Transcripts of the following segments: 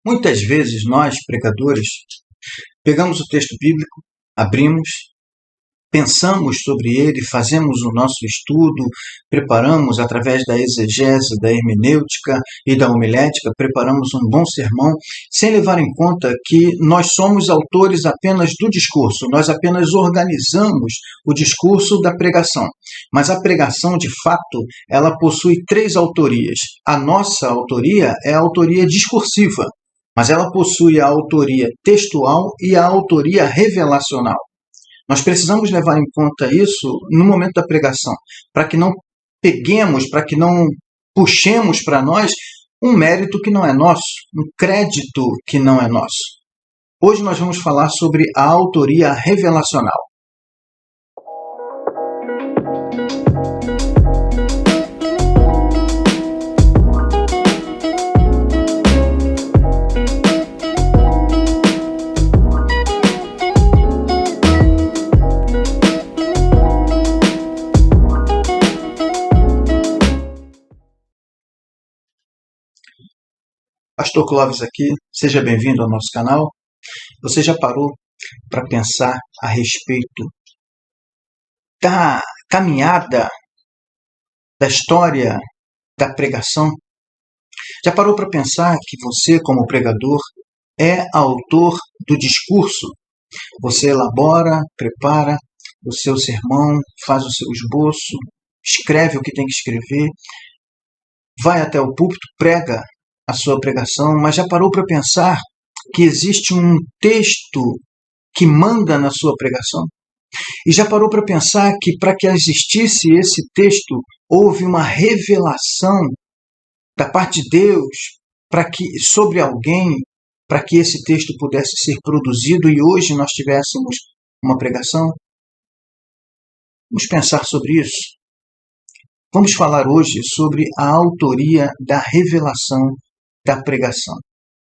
Muitas vezes nós, pregadores, pegamos o texto bíblico, abrimos, pensamos sobre ele, fazemos o nosso estudo, preparamos através da exegese, da hermenêutica e da homilética, preparamos um bom sermão, sem levar em conta que nós somos autores apenas do discurso, nós apenas organizamos o discurso da pregação. Mas a pregação, de fato, ela possui três autorias. A nossa autoria é a autoria discursiva, mas ela possui a autoria textual e a autoria revelacional. Nós precisamos levar em conta isso no momento da pregação, para que não peguemos, para que não puxemos para nós um mérito que não é nosso, um crédito que não é nosso. Hoje nós vamos falar sobre a autoria revelacional. Pastor Clóvis aqui, seja bem-vindo ao nosso canal. Você já parou para pensar a respeito da caminhada, da história da pregação? Já parou para pensar que você, como pregador, é autor do discurso? Você elabora, prepara o seu sermão, faz o seu esboço, escreve o que tem que escrever, vai até o púlpito, prega a sua pregação, mas já parou para pensar que existe um texto que manda na sua pregação? E já parou para pensar que para que existisse esse texto, houve uma revelação da parte de Deus sobre alguém, para que esse texto pudesse ser produzido e hoje nós tivéssemos uma pregação? Vamos pensar sobre isso. Vamos falar hoje sobre a autoria da revelação da pregação.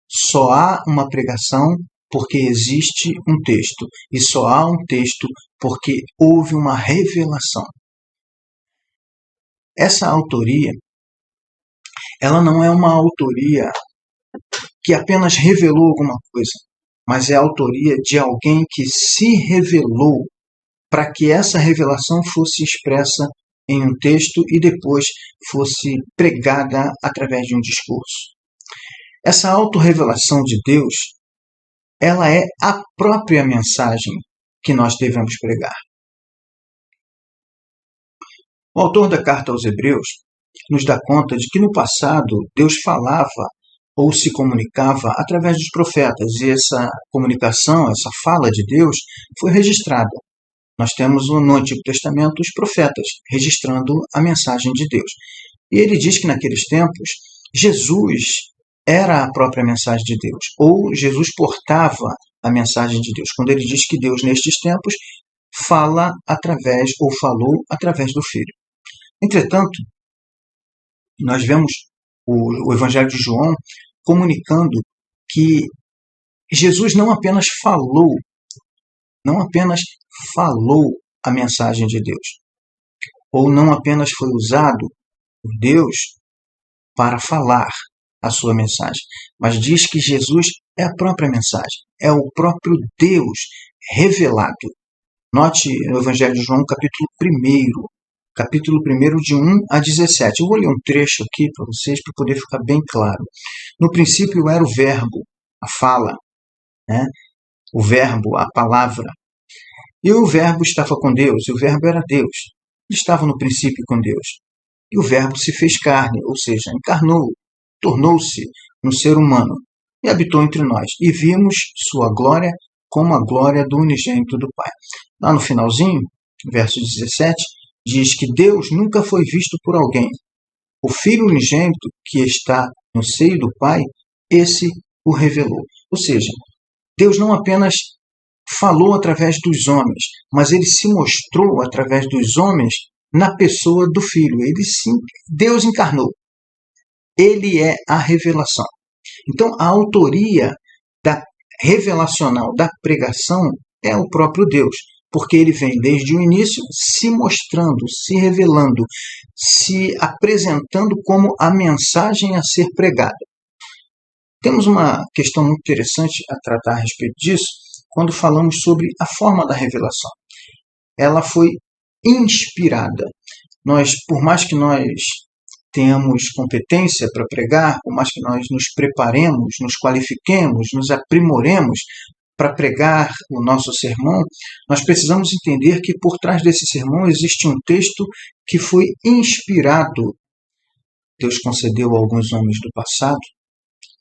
Só há uma pregação porque existe um texto, e só há um texto porque houve uma revelação. Essa autoria, ela não é uma autoria que apenas revelou alguma coisa, mas é a autoria de alguém que se revelou para que essa revelação fosse expressa em um texto e depois fosse pregada através de um discurso. Essa autorrevelação de Deus, ela é a própria mensagem que nós devemos pregar. O autor da carta aos Hebreus nos dá conta de que no passado Deus falava ou se comunicava através dos profetas, e essa comunicação, essa fala de Deus foi registrada. Nós temos no Antigo Testamento os profetas registrando a mensagem de Deus. E ele diz que naqueles tempos Jesus era a própria mensagem de Deus, ou Jesus portava a mensagem de Deus, quando ele diz que Deus nestes tempos fala através, ou falou através do Filho. Entretanto, nós vemos o Evangelho de João comunicando que Jesus não apenas falou a mensagem de Deus, ou não apenas foi usado por Deus para falar a sua mensagem, mas diz que Jesus é a própria mensagem, é o próprio Deus revelado. Note no Evangelho de João, capítulo 1, de 1 a 17. Eu vou ler um trecho aqui para vocês, para poder ficar bem claro. No princípio era o verbo, a fala, o verbo, a palavra. E o verbo estava com Deus, e o verbo era Deus. Ele estava no princípio com Deus. E o verbo se fez carne, ou seja, encarnou, tornou-se um ser humano e habitou entre nós. E vimos sua glória como a glória do unigênito do Pai. Lá no finalzinho, verso 17, diz que Deus nunca foi visto por alguém. O Filho unigênito que está no seio do Pai, esse o revelou. Ou seja, Deus não apenas falou através dos homens, mas ele se mostrou através dos homens na pessoa do Filho. Deus encarnou. Ele é a revelação. Então, a autoria revelacional da pregação é o próprio Deus, porque ele vem desde o início se mostrando, se revelando, se apresentando como a mensagem a ser pregada. Temos uma questão muito interessante a tratar a respeito disso quando falamos sobre a forma da revelação. Ela foi inspirada. Por mais que nós tenhamos competência para pregar, por mais que nós nos preparemos, nos qualifiquemos, nos aprimoremos para pregar o nosso sermão, nós precisamos entender que por trás desse sermão existe um texto que foi inspirado. Deus concedeu a alguns homens do passado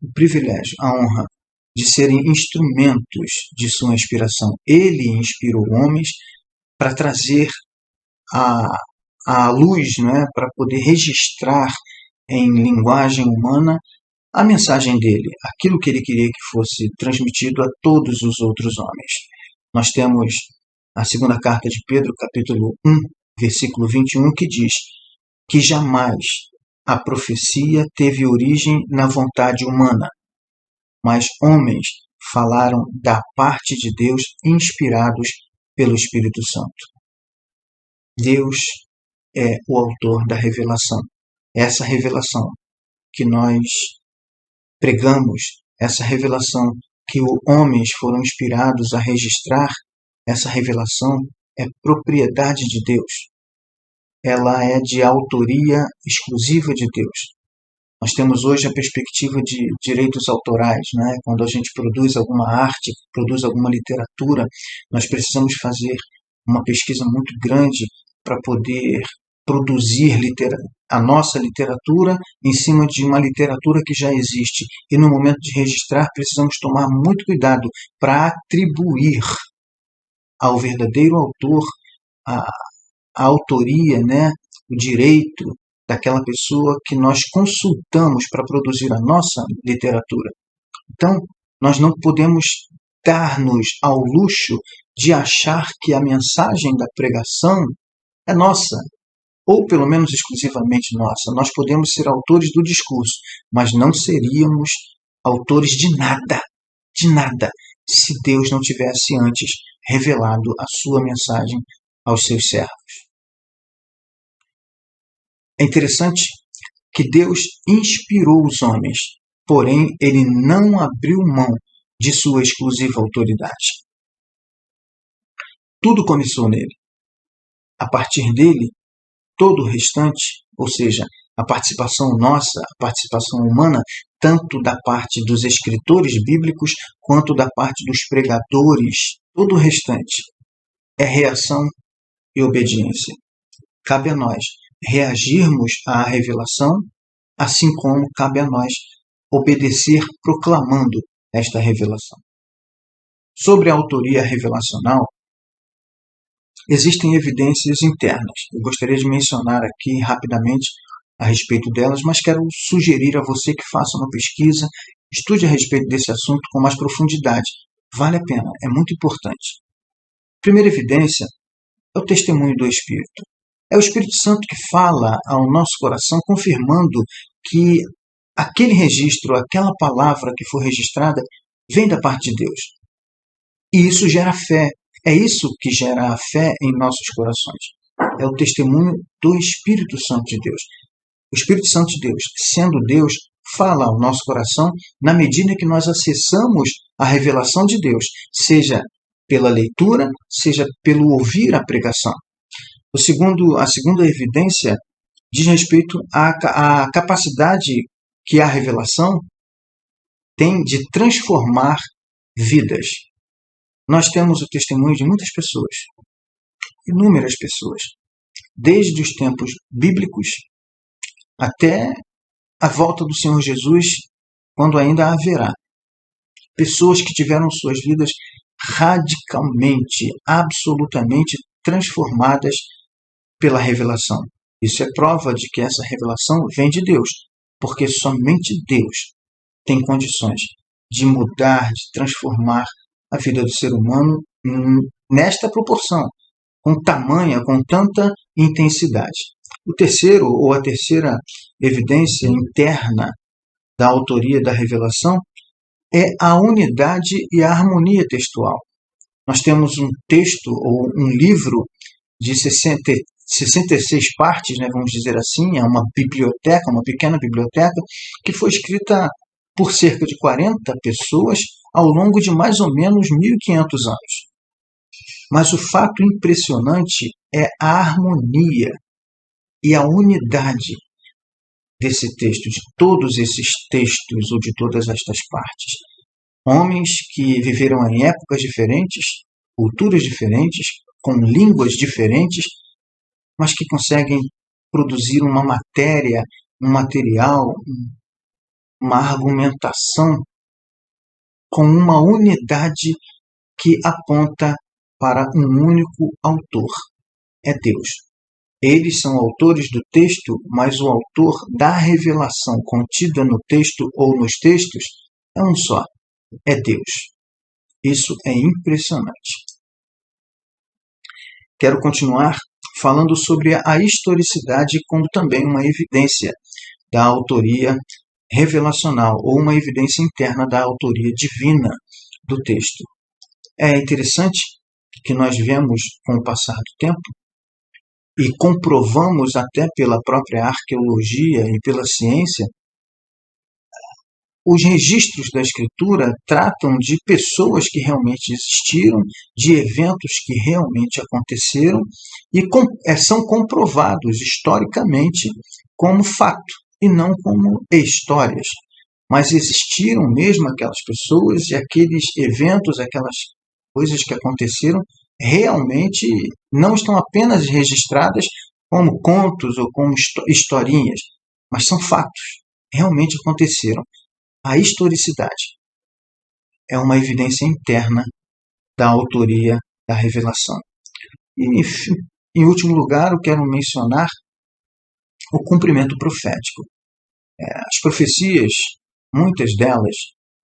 o privilégio, a honra de serem instrumentos de sua inspiração. Ele inspirou homens para trazer à luz, para poder registrar em linguagem humana a mensagem dele, aquilo que ele queria que fosse transmitido a todos os outros homens. Nós temos a segunda carta de Pedro, capítulo 1, versículo 21, que diz que jamais a profecia teve origem na vontade humana, mas homens falaram da parte de Deus inspirados pelo Espírito Santo. Deus é o autor da revelação. Essa revelação que nós pregamos, essa revelação que homens foram inspirados a registrar, essa revelação é propriedade de Deus. Ela é de autoria exclusiva de Deus. Nós temos hoje a perspectiva de direitos autorais, Quando a gente produz alguma arte, produz alguma literatura, nós precisamos fazer uma pesquisa muito grande para poder produzir a nossa literatura em cima de uma literatura que já existe. E no momento de registrar, precisamos tomar muito cuidado para atribuir ao verdadeiro autor a autoria, o direito daquela pessoa que nós consultamos para produzir a nossa literatura. Então, nós não podemos dar-nos ao luxo de achar que a mensagem da pregação é nossa, ou pelo menos exclusivamente nossa. Nós podemos ser autores do discurso, mas não seríamos autores de nada, se Deus não tivesse antes revelado a sua mensagem aos seus servos. É interessante que Deus inspirou os homens, porém ele não abriu mão de sua exclusiva autoridade. Tudo começou nele. A partir dele, todo o restante, ou seja, a participação nossa, a participação humana, tanto da parte dos escritores bíblicos quanto da parte dos pregadores, todo o restante é reação e obediência. Cabe a nós reagirmos à revelação, assim como cabe a nós obedecer proclamando esta revelação. Sobre a autoria revelacional, existem evidências internas. Eu gostaria de mencionar aqui rapidamente a respeito delas, mas quero sugerir a você que faça uma pesquisa, estude a respeito desse assunto com mais profundidade. Vale a pena, é muito importante. A primeira evidência é o testemunho do Espírito. É o Espírito Santo que fala ao nosso coração, confirmando que aquele registro, aquela palavra que foi registrada, vem da parte de Deus. E isso gera fé. É isso que gera a fé em nossos corações. É o testemunho do Espírito Santo de Deus. O Espírito Santo de Deus, sendo Deus, fala ao nosso coração na medida que nós acessamos a revelação de Deus, seja pela leitura, seja pelo ouvir a pregação. A segunda evidência diz respeito à capacidade que a revelação tem de transformar vidas. Nós temos o testemunho de muitas pessoas, inúmeras pessoas, desde os tempos bíblicos até a volta do Senhor Jesus, quando ainda haverá. Pessoas que tiveram suas vidas radicalmente, absolutamente transformadas pela revelação. Isso é prova de que essa revelação vem de Deus, porque somente Deus tem condições de mudar, de transformar a vida do ser humano nesta proporção, com tanta intensidade. A terceira evidência interna da autoria da revelação é a unidade e a harmonia textual. Nós temos um texto ou um livro de 66 partes, vamos dizer assim, é uma biblioteca, uma pequena biblioteca, que foi escrita por cerca de 40 pessoas ao longo de mais ou menos 1500 anos. Mas o fato impressionante é a harmonia e a unidade desse texto, de todos esses textos ou de todas estas partes. Homens que viveram em épocas diferentes, culturas diferentes, com línguas diferentes, mas que conseguem produzir uma matéria, um material, uma argumentação com uma unidade que aponta para um único autor. É Deus. Eles são autores do texto, mas o autor da revelação contida no texto ou nos textos é um só. É Deus. Isso é impressionante. Quero continuar falando sobre a historicidade como também uma evidência da autoria revelacional ou uma evidência interna da autoria divina do texto. É interessante que nós vemos com o passar do tempo e comprovamos até pela própria arqueologia e pela ciência, os registros da Escritura tratam de pessoas que realmente existiram, de eventos que realmente aconteceram e são comprovados historicamente como fato e não como histórias. Mas existiram mesmo aquelas pessoas e aqueles eventos, aquelas coisas que aconteceram, realmente não estão apenas registradas como contos ou como historinhas, mas são fatos, realmente aconteceram. A historicidade é uma evidência interna da autoria da revelação. E, em último lugar, eu quero mencionar o cumprimento profético. As profecias, muitas delas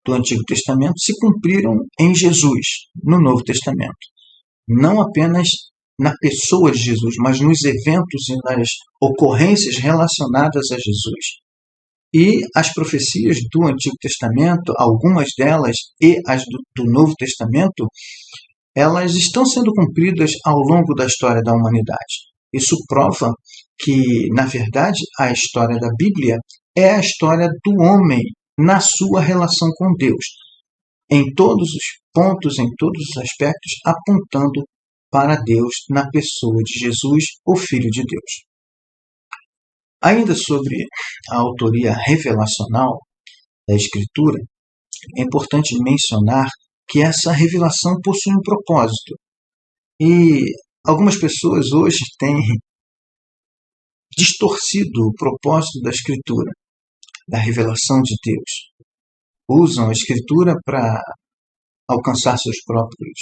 do Antigo Testamento, se cumpriram em Jesus, no Novo Testamento. Não apenas na pessoa de Jesus, mas nos eventos e nas ocorrências relacionadas a Jesus. E as profecias do Antigo Testamento, algumas delas e as do Novo Testamento, elas estão sendo cumpridas ao longo da história da humanidade. Isso prova que, na verdade, a história da Bíblia é a história do homem na sua relação com Deus, em todos os pontos, em todos os aspectos, apontando para Deus na pessoa de Jesus, o Filho de Deus. Ainda sobre a autoria revelacional da Escritura, é importante mencionar que essa revelação possui um propósito. E algumas pessoas hoje têm distorcido o propósito da Escritura, da revelação de Deus. Usam a Escritura para alcançar seus próprios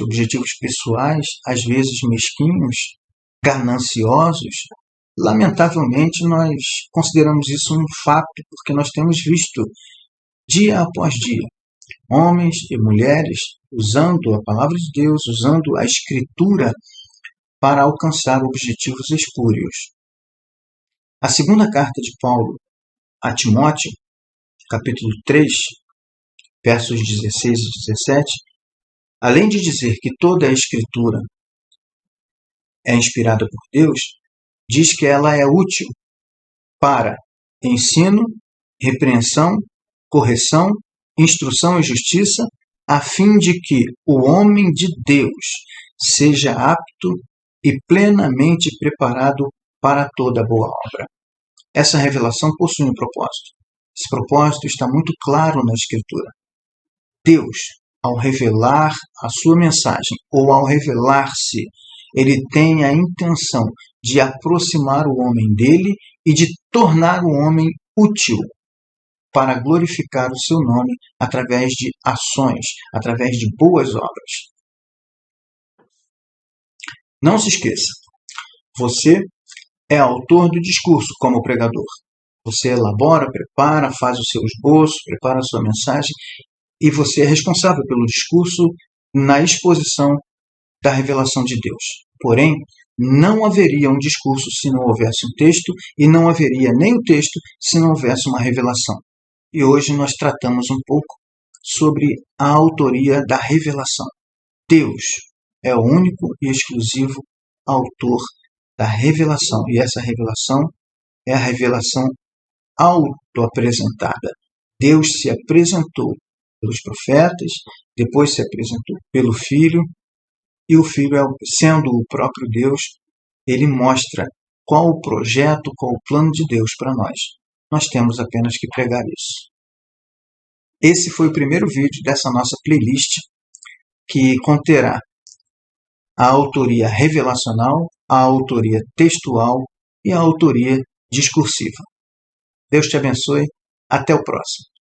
objetivos pessoais, às vezes mesquinhos, gananciosos. Lamentavelmente, nós consideramos isso um fato, porque nós temos visto, dia após dia, homens e mulheres usando a palavra de Deus, usando a Escritura para alcançar objetivos espúrios. A segunda carta de Paulo a Timóteo, capítulo 3, versos 16 e 17, além de dizer que toda a Escritura é inspirada por Deus, diz que ela é útil para ensino, repreensão, correção, instrução e justiça, a fim de que o homem de Deus seja apto e plenamente preparado para toda boa obra. Essa revelação possui um propósito. Esse propósito está muito claro na Escritura. Deus, ao revelar a sua mensagem, ou ao revelar-se, ele tem a intenção de aproximar o homem dele e de tornar o homem útil para glorificar o seu nome através de ações, através de boas obras. Não se esqueça, você é autor do discurso como pregador. Você elabora, prepara, faz o seu esboço, prepara a sua mensagem e você é responsável pelo discurso na exposição da revelação de Deus. Porém, não haveria um discurso se não houvesse um texto e não haveria nem o texto se não houvesse uma revelação. E hoje nós tratamos um pouco sobre a autoria da revelação. Deus é o único e exclusivo autor da revelação. E essa revelação é a revelação auto-apresentada. Deus se apresentou pelos profetas, depois se apresentou pelo Filho, e o Filho, sendo o próprio Deus, ele mostra qual o projeto, qual o plano de Deus para nós. Nós temos apenas que pregar isso. Esse foi o primeiro vídeo dessa nossa playlist, que conterá a autoria revelacional, a autoria textual e a autoria discursiva. Deus te abençoe. Até o próximo.